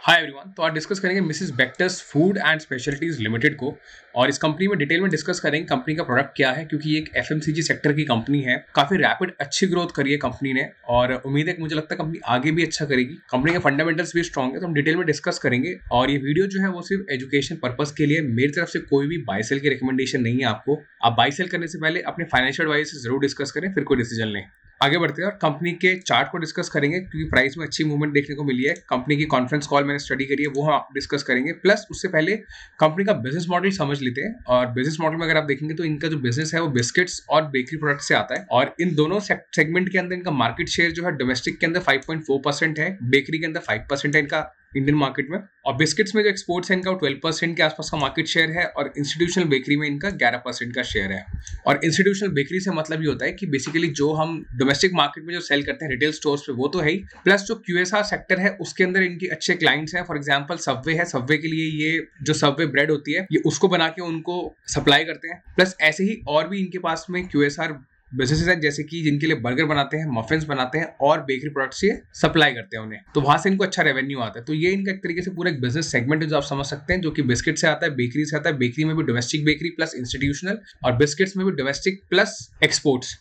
Hi everyone. तो आज discuss करेंगे Mrs Bectors food and specialities limited को। और इस कंपनी में डिटेल में डिस्कस करेंगे कंपनी का प्रोडक्ट क्या है, क्योंकि ये एक एफएमसीजी सेक्टर की कंपनी है। काफी रैपिड अच्छी ग्रोथ करी है कंपनी ने और उम्मीद है कि मुझे लगता है कंपनी आगे भी अच्छा करेगी। कंपनी के फंडामेंटल्स भी स्ट्रॉन्ग है, तो हम डिटेल में डिस्कस करेंगे। और ये वीडियो जो है वो सिर्फ एजुकेशन पर्पज के लिए, मेरी तरफ से कोई भी बाय सेल की रिकमेंडेशन नहीं है। आपको आप बाय सेल करने से पहले अपने फाइनेंशियल एडवाइस से जरूर डिस्कस करें, फिर कोई डिसीजन लें। आगे बढ़ते हैं और कंपनी के चार्ट को डिस्कस करेंगे, क्योंकि प्राइस में अच्छी मूवमेंट देखने को मिली है। कंपनी की कॉन्फ्रेंस कॉल मैंने स्टडी करी है, वो हम डिस्कस करेंगे। प्लस उससे पहले कंपनी का बिजनेस मॉडल समझ लेते हैं। और बिजनेस मॉडल में अगर आप देखेंगे तो इनका जो बिजनेस है वो बिस्किट्स और बेकरी प्रोडक्ट से आता है। और इन दोनों सेगमेंट के अंदर इनका मार्केट शेयर जो है डोमेस्टिक के अंदर 5.4% है, बेकरी के अंदर 5% है इनका इंडियन मार्केट में। और बिस्किट्स में जो एक्सपोर्ट्स है इनका 12% के आसपास का मार्केट शेयर है। और इंस्टीट्यूशनल बेकरी में इनका 11% का शेयर है। और इंस्टीट्यूशनल बेकरी से मतलब ये होता है कि बेसिकली जो हम डोमेस्टिक मार्केट में जो सेल करते हैं रिटेल स्टोर्स पे, वो तो है ही, प्लस जो क्यूएसआर सेक्टर है उसके अंदर इनके अच्छे क्लाइंट्स हैं। फॉर एग्जांपल सबवे है, सबवे के लिए ये जो सबवे ब्रेड होती है ये उसको बना के उनको सप्लाई करते हैं। प्लस ऐसे ही और भी इनके पास में क्यूएसआर बिजनेसेस हैं, जैसे कि जिनके लिए बर्गर बनाते हैं, मफिन्स बनाते हैं और बेकरी प्रोडक्ट्स ये सप्लाई करते हैं उन्हें, तो वहां से इनको अच्छा रेवेन्यू आता है। तो ये इनका एक तरीके से पूरा एक बिजनेस सेगमेंट है जो आप समझ सकते हैं, जो कि बिस्किट से आता है, बेकरी से आता है। बेकरी में भी डोमेस्टिक बेकरी प्लस इंस्टीट्यूशनल, और बिस्किट्स में भी डोमेस्टिक प्लस एक्सपोर्ट्स।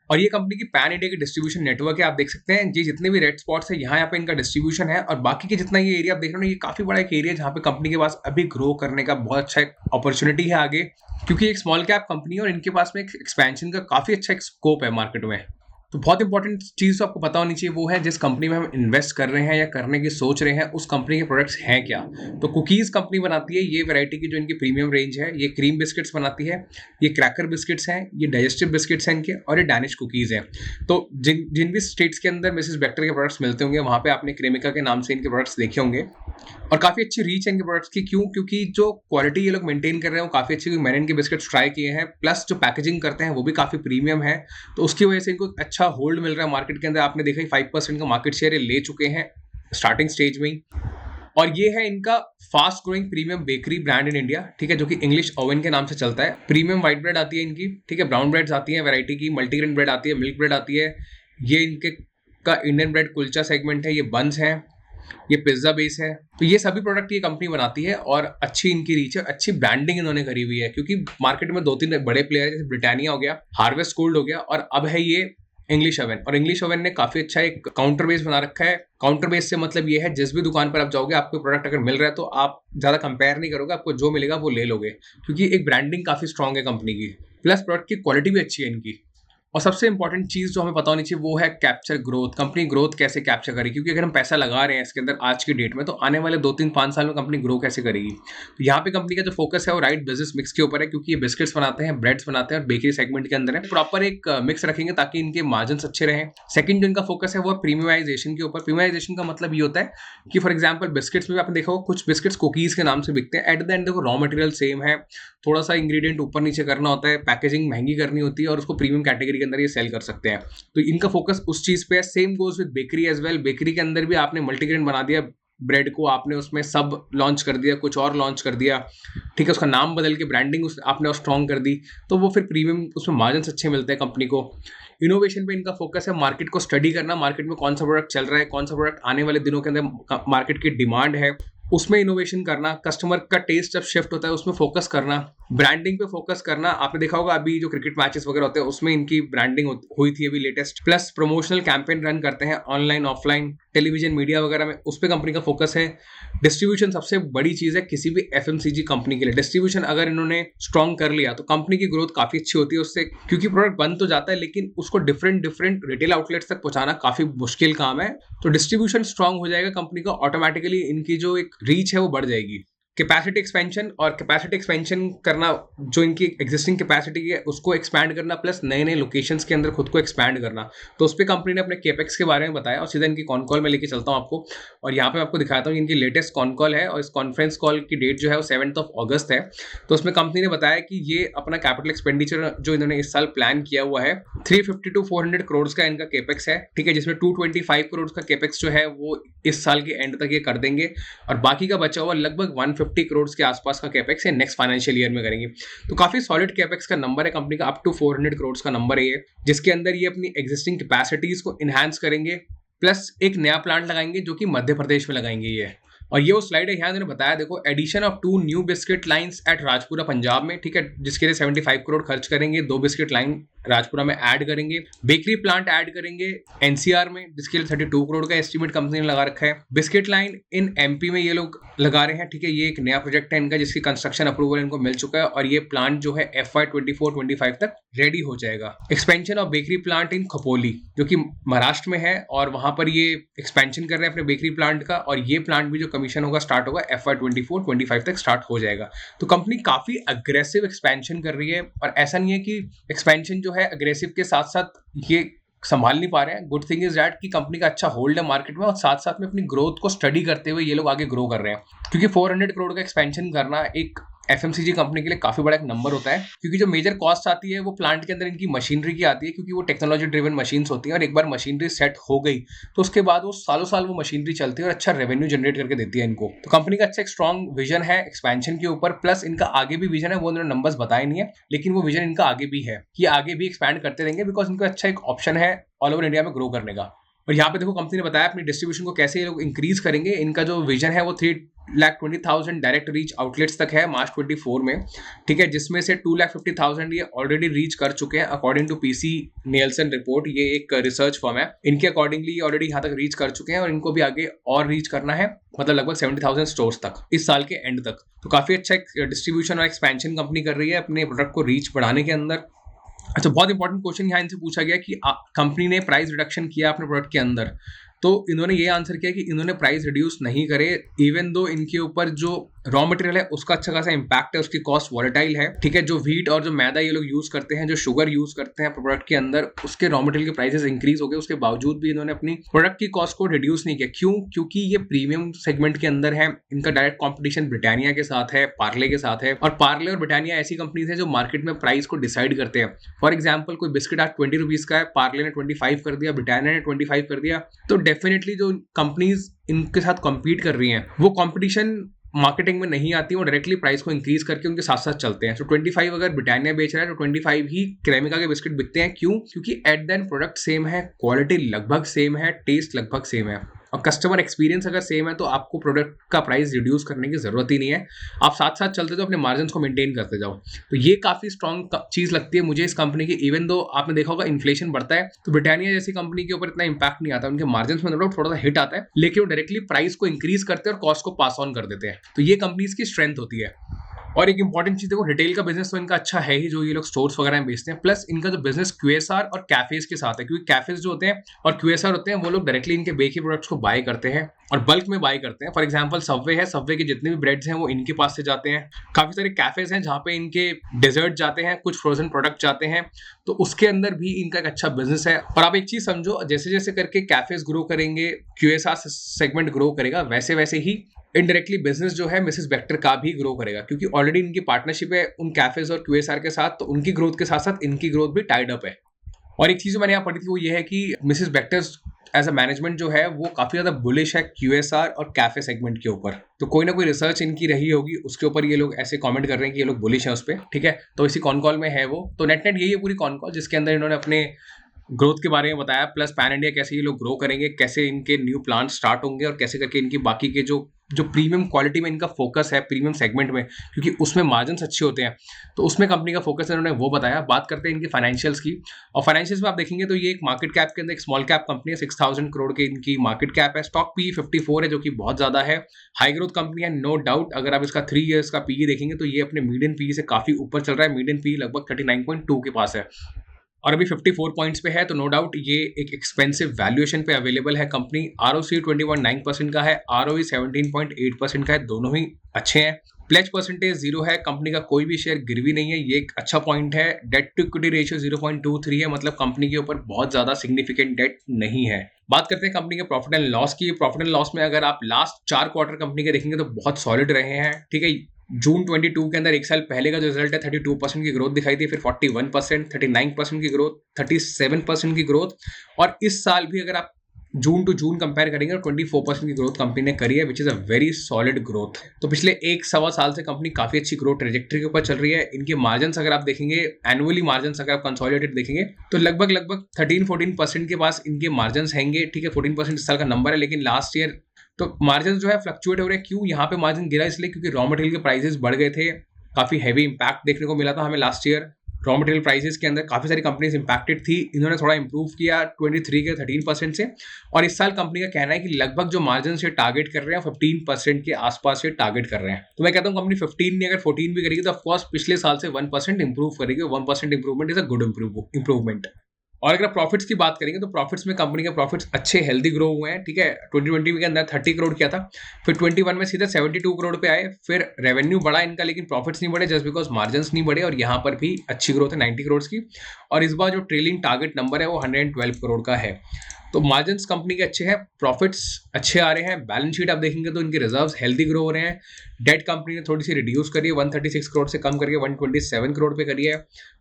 और ये कंपनी की पैन इंडिया की डिस्ट्रीब्यूशन नेटवर्क है। आप देख सकते हैं जी, जितने भी रेड स्पॉट्स है यहाँ पे इनका डिस्ट्रीब्यूशन है। और बाकी के जितना ये एरिया आप देख रहे हो ना, ये काफी बड़ा एक एरिया है जहाँ पे कंपनी के पास अभी ग्रो करने का बहुत अच्छा एक अपॉर्चुनिटी है आगे, क्योंकि एक स्मॉल कैप कंपनी है और इनके पास में एक एक्सपेंशन का काफी अच्छा एक स्कोप है मार्केट में। तो बहुत इंपॉर्टेंट चीज तो आपको पता होनी चाहिए, वो है जिस कंपनी में हम इन्वेस्ट कर रहे हैं या करने की सोच रहे हैं उस कंपनी के प्रोडक्ट्स हैं क्या। तो कुकीज कंपनी बनाती है, ये वैरायटी की जो इनकी प्रीमियम रेंज है। ये क्रीम बिस्किट्स बनाती है, ये क्रैकर बिस्किट्स हैं, ये डाइजेस्टिव बिस्किट्स हैं इनके, और ये डैनिश कुकीज हैं। तो जिन जिन भी स्टेट्स के अंदर मिसेस बेक्टर के प्रोडक्ट्स मिलते होंगे वहाँ पे आपने क्रेमिका के नाम से इनके प्रोडक्ट्स देखे होंगे। और काफी अच्छी रीच है इनके प्रोडक्ट्स की। क्यों? क्योंकि जो क्वालिटी ये लोग मेंटेन कर रहे हैं वो काफी अच्छी, मैंने इनके बिस्किट्स ट्राई किए हैं। प्लस जो पैकेजिंग करते हैं वो भी काफी प्रीमियम है, तो उसकी वजह से इनको अच्छा होल्ड मिल रहा है मार्केट के अंदर। आपने देखा ही 5% का मार्केट शेयर ले चुके हैं स्टार्टिंग स्टेज में ही। और ये है इनका fast growing premium bakery brand in India, ठीक है, जो कि इंग्लिश ओवन के नाम से चलता है। प्रीमियम व्हाइट ब्रेड आती है इनकी, ठीक है, ब्राउन ब्रेड्स आती है वैरायटी की, मल्टीग्रेन ब्रेड आती है, मिल्क ब्रेड आती है। ये इनके का इंडियन ब्रेड कुलचा सेगमेंट है, ये बंस है, ये पिज्जा बेस है। तो ये सभी प्रोडक्ट ये कंपनी बनाती है और अच्छी इनकी रीच है, अच्छी ब्रांडिंग इन्होंने करी हुई है। क्योंकि मार्केट में 2-3 बड़े प्लेयर है, जैसे ब्रिटानिया हो गया, हार्वेस्ट कोल्ड हो गया, और अब है ये इंग्लिश ओवन। और इंग्लिश ओवन ने काफी अच्छा एक काउंटर बेस बना रखा है। काउंटर बेस से मतलब ये है जिस भी दुकान पर आप जाओगे, आपको प्रोडक्ट अगर मिल रहा है तो आप ज्यादा कंपेयर नहीं करोगे, आपको जो मिलेगा वो ले लोगे, क्योंकि एक ब्रांडिंग काफी स्ट्रांग है कंपनी की। प्लस प्रोडक्ट की क्वालिटी भी अच्छी है इनकी। और सबसे इंपॉर्टेंट चीज जो हमें पता होनी चाहिए वो है कैप्चर ग्रोथ। कंपनी ग्रोथ कैसे कैप्चर करेगी, क्योंकि अगर हम पैसा लगा रहे हैं इसके अंदर आज की डेट में, तो आने वाले 2-3-5 साल में कंपनी ग्रो कैसे करेगी। तो यहाँ पे कंपनी का जो फोकस है वो राइट बिजनेस मिक्स के ऊपर है, क्योंकि ये बिस्किट्स बनाते हैं, ब्रेड्स बनाते हैं और बेकरी सेगमेंट के अंदर है। प्रॉपर एक मिक्स रखेंगे ताकि इनके मार्जिन अच्छे रहें। सेकंड जो इनका फोकस है वो प्रीमियमाइजेशन के ऊपर। प्रीमियमाइजेशन का मतलब ये होता है कि फॉर एग्जाम्पल बिस्किट्स में आपने देखा होगा कुछ बिस्किट्स कुकीज के नाम से बिकते हैं। एट द एंड देखो रॉ मटेरियल सेम है, थोड़ा सा इंग्रेडिएंट ऊपर नीचे करना होता है, पैकेजिंग महंगी करनी होती है, और उसको प्रीमियम कैटेगरी के अंदर ये सेल कर सकते हैं। तो इनका फोकस उस चीज पे है। Same goes with bakery as well. Bakery के अंदर भी आपने मल्टीग्रेन बना दिया ब्रेड को, आपने उसमें सब लॉन्च कर दिया, कुछ और लॉन्च कर दिया, ठीक है, उसका नाम बदल के ब्रांडिंग आपने स्ट्रॉन्ग कर दी, तो वो फिर प्रीमियम उसमें मार्जिन अच्छे मिलते हैं कंपनी को। इनोवेशन पे इनका फोकस है, मार्केट को स्टडी करना, मार्केट में कौन सा प्रोडक्ट चल रहा है, कौन सा प्रोडक्ट आने वाले दिनों के अंदर मार्केट की डिमांड है, उसमें इनोवेशन करना, कस्टमर का टेस्ट जब शिफ्ट होता है उसमें फोकस करना, ब्रांडिंग पे फोकस करना। आपने देखा होगा अभी जो क्रिकेट मैचेस वगैरह होते हैं उसमें इनकी ब्रांडिंग हुई थी अभी latest. Plus promotional campaign run करते हैं ऑनलाइन ऑफलाइन, टेलीविजन मीडिया वगैरह में, उस पर कंपनी का फोकस है। डिस्ट्रीब्यूशन सबसे बड़ी चीज है किसी भी एफएमसीजी कंपनी के लिए। डिस्ट्रीब्यूशन अगर इन्होंने स्ट्रॉन्ग कर लिया तो कंपनी की ग्रोथ काफी अच्छी होती है उससे, क्योंकि प्रोडक्ट बन तो जाता है लेकिन उसको डिफरेंट रिटेल आउटलेट्स तक पहुंचाना काफी मुश्किल काम है। तो डिस्ट्रीब्यूशन स्ट्रॉन्ग हो जाएगा कंपनी का, ऑटोमेटिकली इनकी जो एक रीच है वो बढ़ जाएगी। कैपेसिटी एक्सपेंशन, और कैपेसिटी एक्सपेंशन करना, जो इनकी एग्जिस्टिंग कैपेसिटी है उसको एक्सपैंड करना, प्लस नए नए लोकेशंस के अंदर खुद को एक्सपैंड करना। तो उस पर कंपनी ने अपने केपेक्स के बारे में बताया, और सीधा इनकी कॉन कॉल में लेके चलता हूँ आपको। और यहाँ पे मैं आपको दिखाता हूँ इनकी लेटेस्ट कॉन कॉल है, और इस कॉन्फ्रेंस कॉल की डेट जो है वो 7 अगस्त है। तो उसमें कंपनी ने बताया कि ये अपना कैपिटल एक्सपेंडिचर जो इन्होंने इस साल प्लान किया हुआ है 350 to 400 करोड़ का इनका केपेक्स है, ठीक है, जिसमें 225 करोड़ का केपेक्स जो है वो इस साल के एंड तक ये कर देंगे, और बाकी का बचा हुआ लगभग 150 करोड़ के आसपास का कैपेक्स है नेक्स्ट फाइनेंशियल ईयर में करेंगे। तो काफी सॉलिड कैपेक्स का नंबर है कंपनी का, अप टू 400 करोड़ का नंबर है ये, जिसके अंदर ये अपनी एग्जिस्टिंग कैपेसिटीज को इनहैंस करेंगे, प्लस एक नया प्लांट लगाएंगे जो कि मध्य प्रदेश में लगाएंगे ये। और ये वो स्लाइड है, यहाँ इन्होंने बताया देखो, addition of 2 new biscuit lines at Rajpura Punjab में, ठीक है, जिसके लिए 75 करोड़ खर्च करेंगे, 2 बिस्किट लाइन राजपुरा में ऐड करेंगे, बेकरी प्लांट ऐड करेंगे एनसीआर में, जिसके लिए 32 करोड़ का एस्टीमेट कंपनी ने लगा रखा है। बिस्किट लाइन इन एमपी में ये लोग लगा रहे हैं, ठीक है, ये एक नया प्रोजेक्ट है इनका जिसकी कंस्ट्रक्शन अप्रूवल इनको मिल चुका है और ये प्लांट जो है FY 24-25 तक रेडी हो जाएगा। Expansion of bakery plant in Khapoli जो कि महाराष्ट्र में है और वहां पर ये एक्सपेंशन कर रहे हैं अपने बेकरी प्लांट का, और ये प्लांट भी जो कमीशन होगा स्टार्ट होगा FY 24-25 तक स्टार्ट हो जाएगा। तो कंपनी काफी अग्रेसिव एक्सपेंशन कर रही है और ऐसा नहीं है कि एक्सपेंशन जो है अग्रेसिव के साथ साथ ये संभाल नहीं पा रहे हैं। गुड थिंग इज दैट कि कंपनी का अच्छा होल्ड है मार्केट में और साथ साथ में अपनी ग्रोथ को स्टडी करते हुए ये लोग आगे ग्रो कर रहे हैं, क्योंकि 400 करोड़ का एक्सपेंशन करना एक FMCG कंपनी के लिए काफी बड़ा एक नंबर होता है, क्योंकि जो मेजर कॉस्ट आती है वो प्लांट के अंदर इनकी मशीनरी की आती है, क्योंकि वो टेक्नोलॉजी ड्रिवन मशीन्स होती हैं और एक बार मशीनरी सेट हो गई तो उसके बाद वो सालों साल वो मशीनरी चलती है और अच्छा रेवेन्यू जनरेट करके देती है इनको। तो कंपनी का अच्छा एक स्ट्रॉन्ग विजन है एक्सपेंशन के ऊपर, प्लस इनका आगे भी विजन है, वो उन्होंने नंबर्स बताए नहीं है लेकिन वो विजन इनका आगे भी है कि आगे भी एक्सपैंड करते रहेंगे, बिकॉज इनका अच्छा एक ऑप्शन है ऑल ओवर इंडिया में ग्रो करने का। और यहाँ पे देखो कंपनी ने बताया अपनी डिस्ट्रीब्यूशन को कैसे ये लोग इंक्रीज करेंगे। इनका जो विजन है वो 3,20,000 डायरेक्ट रीच आउटलेट्स तक है मार्च 24 में, ठीक है, जिसमें से 2,50,000 ये ऑलरेडी रीच कर चुके हैं अकॉर्डिंग टू PC नियल्सन रिपोर्ट। ये एक रिसर्च फर्म है, इनके अकॉर्डिंगली ये ऑलरेडी यहाँ तक रीच कर चुके हैं और इनको भी आगे और रीच करना है, मतलब लगभग 70,000 स्टोर्स तक इस साल के एंड तक। तो काफी अच्छा एक डिस्ट्रीब्यूशन और एक्सपेंशन कंपनी कर रही है अपने प्रोडक्ट को रीच बढ़ाने के अंदर। अच्छा, बहुत इंपॉर्टेंट क्वेश्चन यहाँ इनसे पूछा गया कि कंपनी ने प्राइस रिडक्शन किया अपने प्रोडक्ट के अंदर, तो इन्होंने ये आंसर किया कि इन्होंने प्राइस रिड्यूस नहीं करे, इवन दो इनके ऊपर जो रॉ मटेरियल है उसका अच्छा खासा इंपैक्ट है, उसकी कॉस्ट वॉलेटाइल है, ठीक है, जो व्हीट और जो मैदा ये लोग यूज करते हैं, जो शुगर यूज करते हैं प्रोडक्ट के अंदर, उसके रॉ मटेरियल के प्राइसेस इंक्रीज हो गए, उसके बावजूद भी इन्होंने अपनी प्रोडक्ट की कॉस्ट को रिड्यूस नहीं किया। क्यों? क्योंकि ये प्रीमियम सेगमेंट के अंदर है, इनका डायरेक्ट कॉम्पिटिशन ब्रिटानिया के साथ है, पार्ले के साथ है, और पार्ले और ब्रिटानिया ऐसी कंपनीज है जो मार्केट में प्राइस को डिसाइड करते हैं। फॉर एग्जाम्पल कोई बिस्किट आज 20 रुपीज का है, पार्ले ने 25 कर दिया, ब्रिटानिया ने 25 कर दिया, तो डेफिनेटली जो कंपनीज इनके साथ कॉम्पीट कर रही हैं वो कॉम्पिटिशन मार्केटिंग में नहीं आती, वो डायरेक्टली प्राइस को इंक्रीज करके उनके साथ साथ चलते हैं। तो 25 अगर ब्रिटानिया बेच रहा है तो 25 ही क्रेमिका के बिस्किट बिकते हैं। क्यों? क्योंकि at the end product same है, क्वालिटी लगभग सेम है, टेस्ट लगभग सेम है, और कस्टमर एक्सपीरियंस अगर सेम है तो आपको प्रोडक्ट का प्राइस रिड्यूस करने की जरूरत ही नहीं है, आप साथ साथ चलते जाओ, अपने मार्जिन को मेंटेन करते जाओ। तो ये काफी स्ट्रॉन्ग चीज लगती है मुझे इस कंपनी की। इवन दो आपने देखा होगा इन्फ्लेशन बढ़ता है तो ब्रिटानिया जैसी कंपनी के ऊपर इतना इंपैक्ट नहीं आता, उनके मार्जिन में थोड़ा सा हिट आता है, लेकिन वो डायरेक्टली प्राइस को इंक्रीज करते हैं और कॉस्ट को पास ऑन कर देते हैं। तो ये कंपनीज की स्ट्रेंथ होती है। और एक इंपॉर्टेंट चीज देखो, रिटेल का बिजनेस तो इनका अच्छा है ही, जो ये लोग स्टोर्स वगैरह में बेचते हैं, प्लस इनका जो बिजनेस QSR और कैफेज के साथ है, क्योंकि कैफेज जो होते हैं और QSR होते हैं वो लोग डायरेक्टली इनके बेकरी प्रोडक्ट्स को बाय करते हैं और बल्क में बाय करते हैं। फॉर एग्जांपल सबवे है, सबवे के जितने भी ब्रेड्स हैं वो इनके पास से जाते हैं। काफी सारे कैफेज हैं जहाँ पे इनके डेजर्ट जाते हैं, कुछ फ्रोजन प्रोडक्ट जाते हैं, तो उसके अंदर भी इनका एक अच्छा बिजनेस है। और आप एक चीज समझो, जैसे जैसे करके कैफेज ग्रो करेंगे, QSR सेगमेंट ग्रो करेगा, वैसे वैसे ही इनडायरेक्टली बिजनेस जो है मिसेस बेक्टर का भी ग्रो करेगा, क्योंकि ऑलरेडी इनकी पार्टनरशिप है उन कैफेज और QSR के साथ, तो उनकी ग्रोथ के साथ साथ इनकी ग्रोथ भी टाइड अप है। और एक चीज जो मैंने यहाँ पढ़ी थी वो ये है कि Mrs Bector's as a management जो है वो काफी ज्यादा बुलिश है QSR और कैफे सेगमेंट के ऊपर। तो कोई ना कोई रिसर्च इनकी रही होगी, उसके ऊपर ये लोग ऐसे कमेंट कर रहे हैं कि ये लोग बुलिश है उस पर, ठीक है। तो इसी कॉन कॉल में है वो, तो नेट यही है पूरी कॉन कॉल, जिसके अंदर इन्होंने अपने ग्रोथ के बारे में बताया, प्लस पैन इंडिया कैसे ये लोग ग्रो करेंगे, कैसे इनके न्यू प्लांट स्टार्ट होंगे और कैसे करके इनकी बाकी के जो प्रीमियम क्वालिटी में इनका फोकस है प्रीमियम सेगमेंट में, क्योंकि उसमें मार्जिन्स अच्छे होते हैं, तो उसमें कंपनी का फोकस है, इन्होंने वो बताया। बात करते हैं इनकी फाइनेंशियल्स की, और फाइनेंशियल्स में आप देखेंगे तो ये एक मार्केट कैप के अंदर एक स्मॉल कैप कंपनी है, 6,000 करोड़ की इनकी मार्केट कैप है। स्टॉक PE 54 है, जो कि बहुत ज्यादा है। हाई ग्रोथ कंपनी है नो डाउट। अगर आप इसका 3 ईयर्स का PE देखेंगे तो ये अपने मीडियन PE से काफी ऊपर चल रहा है, मीडियन PE लगभग 39.2 के पास है और अभी 54 पॉइंट्स पे है, तो नो डाउट ये एक एक्सपेंसिव वैल्यूएशन पे अवेलेबल है कंपनी। ROC 20.9% का है, ROE 17.8% का है, दोनों ही अच्छे हैं। प्लेज परसेंटेज 0 है, कंपनी का कोई भी शेयर गिरवी नहीं है, ये एक अच्छा पॉइंट है। डेट टू इक्विटी रेशियो 0.23 है, मतलब कंपनी के ऊपर बहुत ज्यादा सिग्निफिकेंट डेट नहीं है। बात करते हैं कंपनी के प्रॉफिट एंड लॉस की। प्रॉफिट एंड लॉस में अगर आप लास्ट 4 क्वार्टर कंपनी के देखेंगे तो बहुत सॉलिड रहे हैं, ठीक है। जून 22 के अंदर एक साल पहले का जो रिजल्ट है 32% की ग्रोथ दिखाई दी, फिर 41%, 39% की ग्रोथ, 37% की ग्रोथ, और इस साल भी अगर आप जून टू जून कंपेयर करेंगे तो 24% की ग्रोथ कंपनी ने करी है, which is a very solid growth. तो पिछले 1-1.25 साल से कंपनी काफी अच्छी ग्रोथ ट्रेजेक्टरी के ऊपर चल रही है। इनके मार्जिन अगर आप देखेंगे, एनुअली मार्जिन अगर आप कंसोलिडेटेड देखेंगे तो लगभग 13-14% के पास इनके मार्जिन हैंगे, ठीक है। 14% इस साल का नंबर है, लेकिन लास्ट ईयर तो मार्जिन जो है फ्लक्चुएट हो रहे हैं। क्यों यहाँ पे मार्जिन गिरा? इसलिए क्योंकि रॉ मटेरियल के प्राइसेस बढ़ गए थे, काफ़ी हैवी इम्पैक्ट देखने को मिला था हमें last year. Raw material prices के अंदर काफ़ी सारी कंपनीज इंपैक्टेड थी, इन्होंने थोड़ा इंप्रूव किया 23 के 13% से, और इस साल कंपनी का कहना है कि लगभग जो मार्जिन से टारगेट कर रहे हैं 15% के आसपास से टारगेट कर रहे हैं। तो मैं कहता हूँ कंपनी 15 नहीं अगर 14 भी करेगी तो ऑफकोर्स पिछले साल से 1% इंप्रूव करेगी। 1% improvement is a good improvement. और अगर प्रॉफिट्स की बात करेंगे तो प्रॉफिट्स में कंपनी के प्रॉफिट्स अच्छे हेल्दी ग्रो हुए हैं, ठीक है। 2020 के अंदर 30 करोड़ किया था, फिर 21 में सीधा 72 करोड़ पे आए, फिर रेवेन्यू बढ़ा इनका लेकिन प्रॉफिट्स नहीं बढ़े जस्ट बिकॉज मार्जिन्स नहीं बढ़े, और यहाँ पर भी अच्छी ग्रोथ है 90 करोड़ की। और इस बार जो ट्रेलिंग टारगेट नंबर है वो 112 करोड़ का है। तो मार्जिन्स कंपनी के अच्छे हैं, प्रॉफिट्स अच्छे आ रहे हैं। बैलेंस शीट आप देखेंगे तो इनके रिजर्व्स हेल्दी ग्रो हो रहे हैं। डेट कंपनी ने थोड़ी सी रिड्यूस करी है, 136 करोड़ से कम करके 127 करोड़ पे करी है,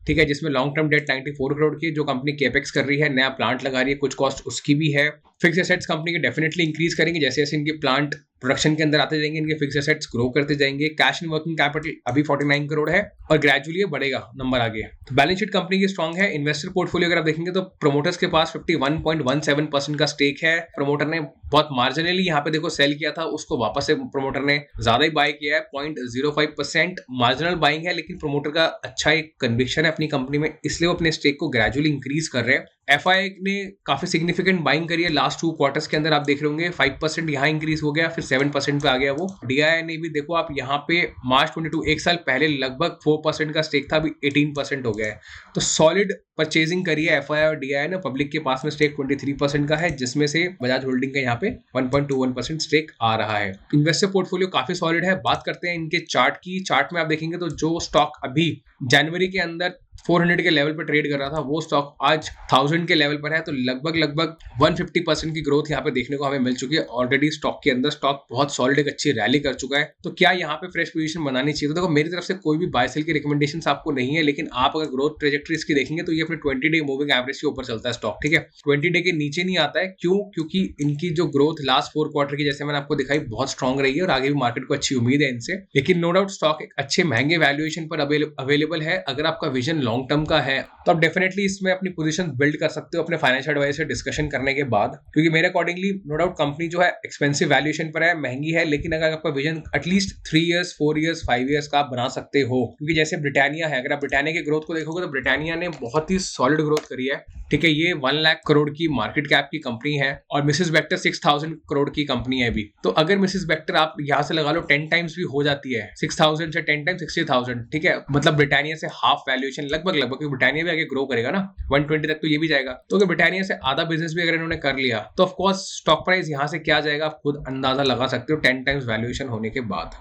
ठीक है, जिसमें लॉन्ग टर्म डेट 94 करोड़ की, जो कंपनी केपेक्स कर रही है, नया प्लांट लगा रही है, कुछ कॉस्ट उसकी भी है। फिक्स एसेट्स कंपनी के डेफिनेटली इंक्रीज करेंगे जैसे जैसे इनके प्लांट प्रोडक्शन के अंदर आते जाएंगे, इनके फिक्स एसेट्स ग्रो करते जाएंगे। कैश एंड वर्किंग कैपिटल अभी 49 करोड़ है और ग्रेजुअली बढ़ेगा नंबर आगे। तो बैलेंस शीट कंपनी की स्ट्रांग है। इन्वेस्टर पोर्टफोलियो अगर आप देखेंगे तो प्रोमोटर्स के पास 51.17% का स्टेक है। प्रमोटर ने बहुत मार्जिनली यहाँ पे देखो सेल किया था, उसको वापस से प्रमोटर ने ज्यादा ही बाय किया है, 0.05% मार्जिनल बाइंग है, लेकिन प्रमोटर का अच्छा एक कन्विक्शन है अपनी कंपनी में, इसलिए वो अपने स्टेक को ग्रेजुअली इंक्रीज कर रहे हैं। एफआई ने काफी सिग्निफिकेंट बाइंग करी है लास्ट 2 क्वार्टर्स के अंदर, आप देख रहे होंगे 5% यहाँ इंक्रीज हो गया, फिर 7% पे आ गया वो। डीआई ने भी देखो आप यहाँ पे मार्च 22 एक साल पहले लगभग 4% का स्टेक था, अभी 18% हो गया है। तो सॉलिड परचेजिंग करी है एफआई और डीआई ने। पब्लिक के पास में स्टेक 23% का है, जिसमें से बजाज होल्डिंग का यहाँ पे 1.21% स्टेक आ रहा है। इन्वेस्टर पोर्टफोलियो काफी सॉलिड है। बात करते हैं इनके चार्ट की। चार्ट में आप देखेंगे तो जो स्टॉक अभी जनवरी के अंदर 400 के लेवल पर ट्रेड कर रहा था, वो स्टॉक आज 1000 के लेवल पर है। तो लगभग 150% की ग्रोथ यहाँ पे देखने को हमें मिल चुकी है ऑलरेडी स्टॉक के अंदर। स्टॉक बहुत सॉलिड एक अच्छी रैली कर चुका है। तो क्या यहाँ पे फ्रेश पोजीशन बनानी चाहिए? तो देखो मेरी तरफ से कोई भी बाय सेल की रिकमेंडेशन आपको नहीं है, लेकिन आप अगर ग्रोथ ट्रेजेक्टरीज की देखेंगे तो ये अपने 20 डे मूविंग एवरेज के ऊपर चलता है स्टॉक, ठीक है। 20 डे के नीचे नहीं आता है। क्यों? क्योंकि इनकी जो ग्रोथ लास्ट 4 क्वार्टर की जैसे मैंने आपको दिखाई बहुत स्ट्रॉन्ग रही है और आगे भी मार्केट को अच्छी उम्मीद है इनसे। लेकिन नो डाउट स्टॉक एक अच्छे महंगे वैल्यूएशन पर अवेलेबल है। अगर आपका विजन लॉन्ग टर्म का है तो आप डेफिनेटली इसमें अपनी पोजीशन बिल्ड कर सकते हो अपने फाइनेंशियल एडवाइजर से डिस्कशन करने के बाद, क्योंकि मेरे अकॉर्डिंगली नो डाउट कंपनी जो है एक्सपेंसिव वैल्यूएशन पर है, महंगी है, लेकिन अगर आपका vision at least 3 years 4 years 5 years का आप बना सकते हो। क्योंकि जैसे ब्रिटानिया है, अगर आप ब्रिटानिया की ग्रोथ को देखोगे तो ब्रिटानिया ने बहुत ही सॉलिड ग्रोथ करी है, ठीक है। ये 1 लाख करोड़ की मार्केट कैप की कंपनी है और मिसेस बेक्टर 6000 करोड़ की कंपनी है अभी। तो अगर मिसेस बेक्टर आप यहाँ से लगा लो 10 टाइम्स भी हो जाती है, 6000 से 10 टाइम्स 60,000, ठीक है, मतलब ब्रिटानिया से हाफ वैल्यूएशन लगभग, क्योंकि ब्रिटानिया भी आगे ग्रो करेगा ना 120 तक, तो ये भी जाएगा। तो अगर ब्रिटानिया से आधा बिजनेस भी अगर इन्होंने कर लिया तो ऑफकोर्स स्टॉक प्राइस यहाँ से क्या जाएगा आप खुद अंदाजा लगा सकते हो 10 टाइम्स वैल्यूएशन होने के बाद।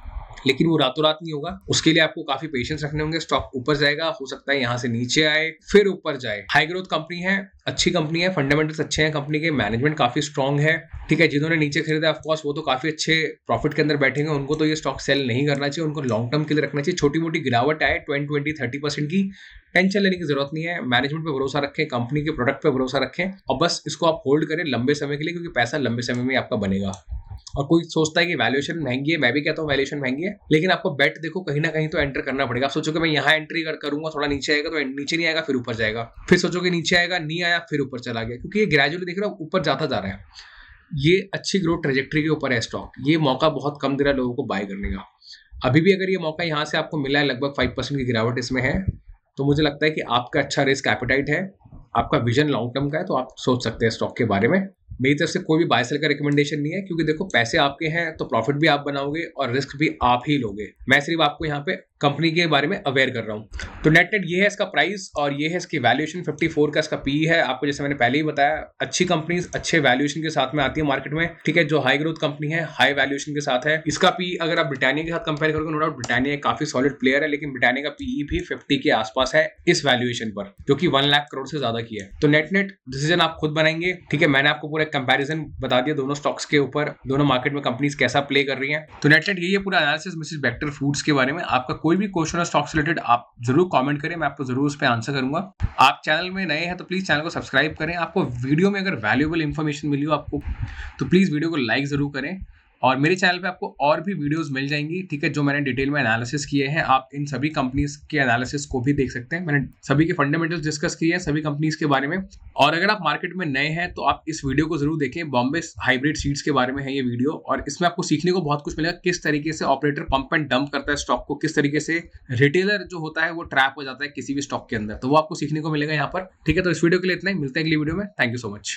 लेकिन वो रातों रात नहीं होगा, उसके लिए आपको काफी पेशेंस रखने होंगे। स्टॉक ऊपर जाएगा, हो सकता है यहाँ से नीचे आए फिर ऊपर जाए। हाई ग्रोथ कंपनी है, अच्छी कंपनी है, फंडामेंटल्स अच्छे हैं कंपनी के, मैनेजमेंट काफी स्ट्रांग है, ठीक है। जिन्होंने नीचे खरीदा ऑफकोर्स वो तो काफी अच्छे प्रॉफिट के अंदर बैठेंगे, उनको तो ये स्टॉक सेल नहीं करना चाहिए, उनको लॉन्ग टर्म के लिए रखना चाहिए। छोटी मोटी गिरावट आए 20-30% की, टेंशन लेने की जरूरत नहीं है। मैनेजमेंट पे भरोसा रखें, कंपनी के प्रोडक्ट पे भरोसा रखें और बस इसको आप होल्ड करें लंबे समय के लिए, क्योंकि पैसा लंबे समय में आपका बनेगा। और कोई सोचता है कि वैल्यूएशन महंगी है, मैं भी कहता हूँ वैल्यूएशन महंगी है, लेकिन आपको बेट देखो कहीं ना कहीं तो एंटर करना पड़ेगा। आप सोचोगे मैं यहाँ एंट्री करूंगा, थोड़ा नीचे आएगा तो नीचे नहीं आएगा फिर ऊपर जाएगा, फिर सोचोगे नीचे आएगा, नहीं आया फिर ऊपर चला गया, क्योंकि ये ग्रेजुअली देख रहा ऊपर जाता जा रहा है। ये अच्छी ग्रोथ ट्रेजेक्टरी के ऊपर है स्टॉक, ये मौका बहुत कम दे रहा है लोगों को बाय करने का। अभी भी अगर ये मौका यहाँ से आपको मिला है, लगभग 5% की गिरावट इसमें है, तो मुझे लगता है कि आपका अच्छा रिस्क एपेटाइट है, आपका विजन लॉन्ग टर्म का है, तो आप सोच सकते हैं स्टॉक के बारे में। मेरी तरफ से कोई भी बाय सेल का रिकमेंडेशन नहीं है, क्योंकि देखो पैसे आपके हैं तो प्रॉफिट भी आप बनाओगे और रिस्क भी आप ही लोगे। मैं सिर्फ आपको यहाँ पे कंपनी के बारे में अवेयर कर रहा हूँ। तो नेट ये है इसका प्राइस और ये है इसकी वैल्यूएशन, 54 का इसका पी है। आपको जैसे मैंने पहले ही बताया, अच्छी कंपनीज अच्छे वैल्यूएशन के साथ में आती है मार्केट में, ठीक है। जो हाई ग्रोथ कंपनी है हाई वैल्यूएशन के साथ है। इसका पी अगर आप ब्रिटानिया के साथ कंपेयर करोगे, नो डाउट ब्रिटानिया काफी सॉलिड प्लेयर है, लेकिन ब्रिटानिया का पीई भी 50 के आसपास है इस वैल्यूएशन पर, जो कि 1 लाख करोड़ से ज्यादा की है। तो नेट डिसीजन आप खुद बनाएंगे, ठीक है। मैंने आपको पूरा कंपैरिजन बता दिया दोनों स्टॉक्स के ऊपर, दोनों मार्केट में कंपनीज कैसा प्ले कर रही हैं। तो नेट यही है पूरा एनालिसिस मिसेस बेक्टर फूड्स के बारे में। आपका कोई भी क्वेश्चन है स्टॉक से रिलेटेड आप जरूर कमेंट करें, मैं आपको जरूर उस पर आंसर करूंगा। आप चैनल में नए हैं तो प्लीज चैनल को सब्सक्राइब करें। आपको वीडियो में अगर वैल्यूएबल इंफॉर्मेशन मिली हो आपको, तो प्लीज वीडियो को लाइक जरूर करें और मेरे चैनल पे आपको और भी वीडियोस मिल जाएंगी, ठीक है, जो मैंने डिटेल में एनालिसिस किए हैं। आप इन सभी कंपनीज के एनालिसिस को भी देख सकते हैं। मैंने सभी के फंडामेंटल्स डिस्कस किए हैं सभी कंपनीज के बारे में। और अगर आप मार्केट में नए हैं तो आप इस वीडियो को जरूर देखें। बॉम्बे हाइब्रिड सीड्स के बारे में है ये वीडियो, और इसमें आपको सीखने को बहुत कुछ मिलेगा। किस तरीके से ऑपरेटर पंप एंड डंप करता है स्टॉक को, किस तरीके से रिटेलर जो होता है वो ट्रैप हो जाता है किसी भी स्टॉक के अंदर, तो वो आपको सीखने को मिलेगा यहाँ पर। ठीक है, तो इस वीडियो के लिए इतना ही, मिलते हैं अगली वीडियो में। Thank you so much.